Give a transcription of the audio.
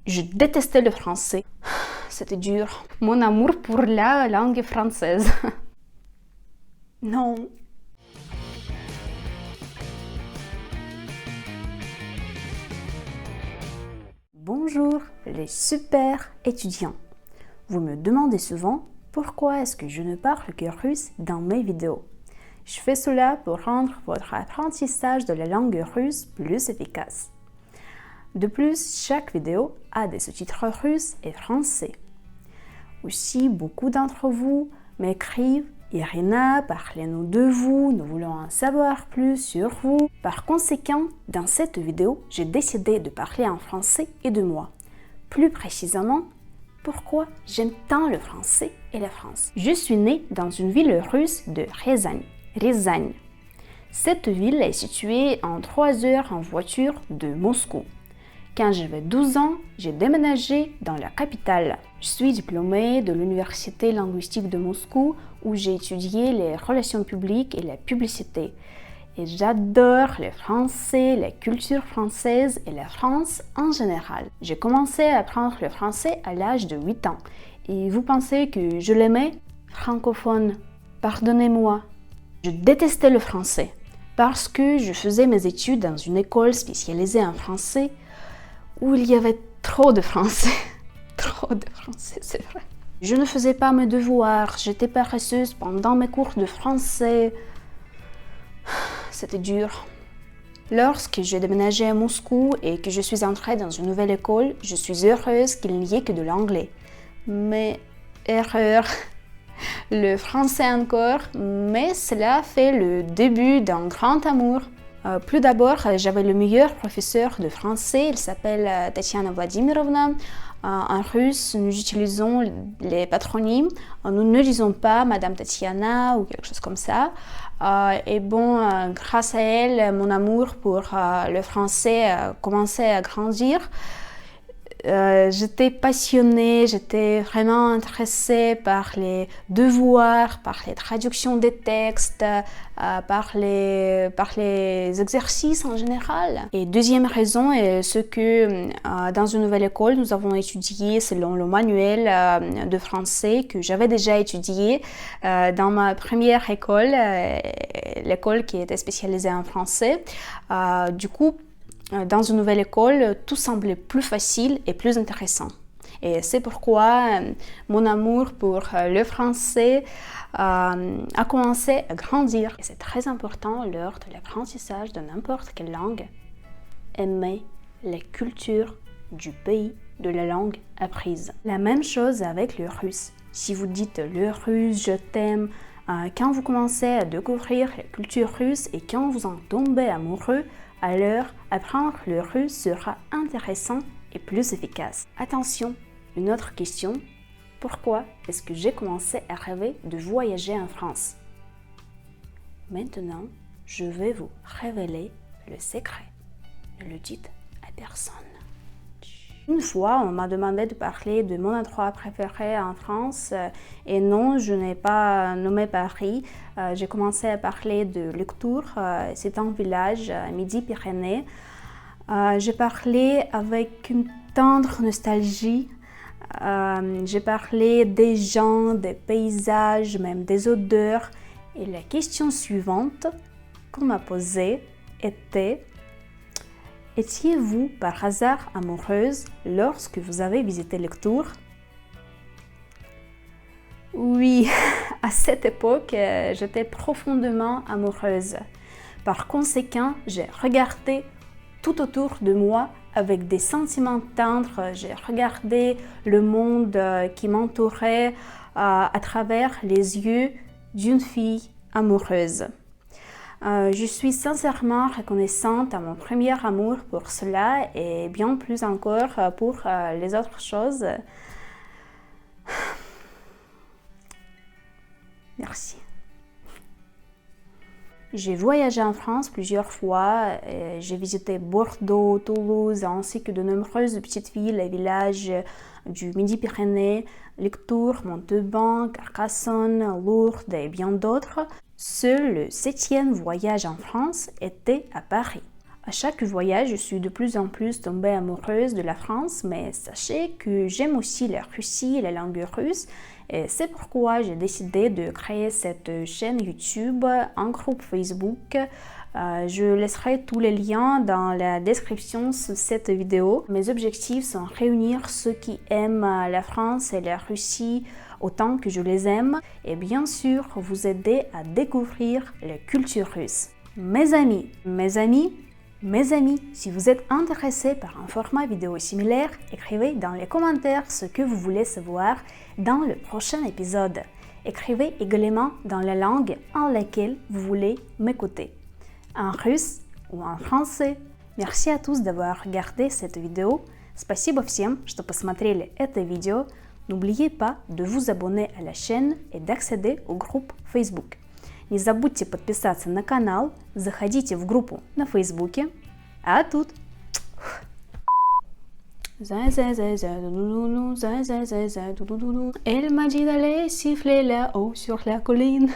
Je détestais le français. C'était dur. Mon amour pour la langue française. Non. Bonjour les super étudiants. Vous me demandez souvent pourquoi est-ce que je ne parle que russe dans mes vidéos. Je fais cela pour rendre votre apprentissage de la langue russe plus efficace. De plus, chaque vidéo a des sous-titres russes et français. Aussi, beaucoup d'entre vous m'écrivent « Irina, parlez-nous de vous, nous voulons en savoir plus sur vous ». Par conséquent, dans cette vidéo, j'ai décidé de parler en français et de moi. Plus précisément, pourquoi j'aime tant le français et la France. Je suis née dans une ville russe de Rязань. Cette ville est située en 3 heures en voiture de Moscou. Quand j'avais 12 ans, j'ai déménagé dans la capitale. Je suis diplômée de l'Université linguistique de Moscou où j'ai étudié les relations publiques et la publicité. Et j'adore le français, la culture française et la France en général. J'ai commencé à apprendre le français à l'âge de 8 ans. Et vous pensez que je l'aimais? Francophone, pardonnez-moi. Je détestais le français parce que je faisais mes études dans une école spécialisée en français où il y avait trop de français. Trop de français, c'est vrai. Je ne faisais pas mes devoirs, j'étais paresseuse pendant mes cours de français. C'était dur. Lorsque j'ai déménagé à Moscou et que je suis entrée dans une nouvelle école, je suis heureuse qu'il n'y ait que de l'anglais. Mais erreur, le français encore, mais cela fait le début d'un grand amour. Plus d'abord, j'avais le meilleur professeur de français, il s'appelle Tatiana Vladimirovna. En russe, nous utilisons les patronymes, nous ne disons pas Madame Tatiana ou quelque chose comme ça. Et bon, grâce à elle, mon amour pour le français a commencé à grandir. J'étais passionnée, j'étais vraiment intéressée par les devoirs, par les traductions des textes, par les exercices en général. Et deuxième raison est ce que dans une nouvelle école, nous avons étudié selon le manuel de français que j'avais déjà étudié dans ma première école, l'école qui était spécialisée en français. Du coup, dans une nouvelle école, tout semblait plus facile et plus intéressant. Et c'est pourquoi mon amour pour le français a commencé à grandir. Et c'est très important lors de l'apprentissage de n'importe quelle langue, aimer la culture du pays de la langue apprise. La même chose avec le russe. Si vous dites le russe, je t'aime, quand vous commencez à découvrir la culture russe et quand vous en tombez amoureux, alors apprendre le russe sera intéressant et plus efficace. Attention, une autre question. Pourquoi est-ce que j'ai commencé à rêver de voyager en France? Maintenant, je vais vous révéler le secret. Ne le dites à personne. Une fois, on m'a demandé de parler de mon endroit préféré en France et non, je n'ai pas nommé Paris. J'ai commencé à parler de Lectoure, c'est un village à Midi-Pyrénées. J'ai parlé avec une tendre nostalgie. J'ai parlé des gens, des paysages, même des odeurs. Et la question suivante qu'on m'a posée était: étiez-vous par hasard amoureuse lorsque vous avez visité Lectoure? Oui, à cette époque, j'étais profondément amoureuse. Par conséquent, j'ai regardé tout autour de moi avec des sentiments tendres. J'ai regardé le monde qui m'entourait à travers les yeux d'une fille amoureuse. Je suis sincèrement reconnaissante à mon premier amour pour cela et bien plus encore pour les autres choses. Merci. J'ai voyagé en France plusieurs fois. J'ai visité Bordeaux, Toulouse ainsi que de nombreuses petites villes et villages du Midi-Pyrénées, Lectoure, Montauban, Carcassonne, Lourdes et bien d'autres. Seul le 7e voyage en France était à Paris. À chaque voyage, je suis de plus en plus tombée amoureuse de la France, mais sachez que j'aime aussi la Russie et la langue russe. Et c'est pourquoi j'ai décidé de créer cette chaîne YouTube, un groupe Facebook. Je laisserai tous les liens dans la description sous cette vidéo. Mes objectifs sont réunir ceux qui aiment la France et la Russie autant que je les aime et bien sûr vous aider à découvrir la culture russe. Mes amis, si vous êtes intéressés par un format vidéo similaire, écrivez dans les commentaires ce que vous voulez savoir dans le prochain épisode. Écrivez également dans la langue en laquelle vous voulez m'écouter, en russe ou en français. Merci à tous d'avoir regardé cette vidéo. Спасибо всем, что посмотрели это видео. N'oubliez pas de vous abonner à la chaîne et d'accéder au groupe Facebook. Не забудьте подписаться на канал, заходите в группу на Фейсбуке. А тут... Elle m'a dit d'aller siffler là-haut sur la colline.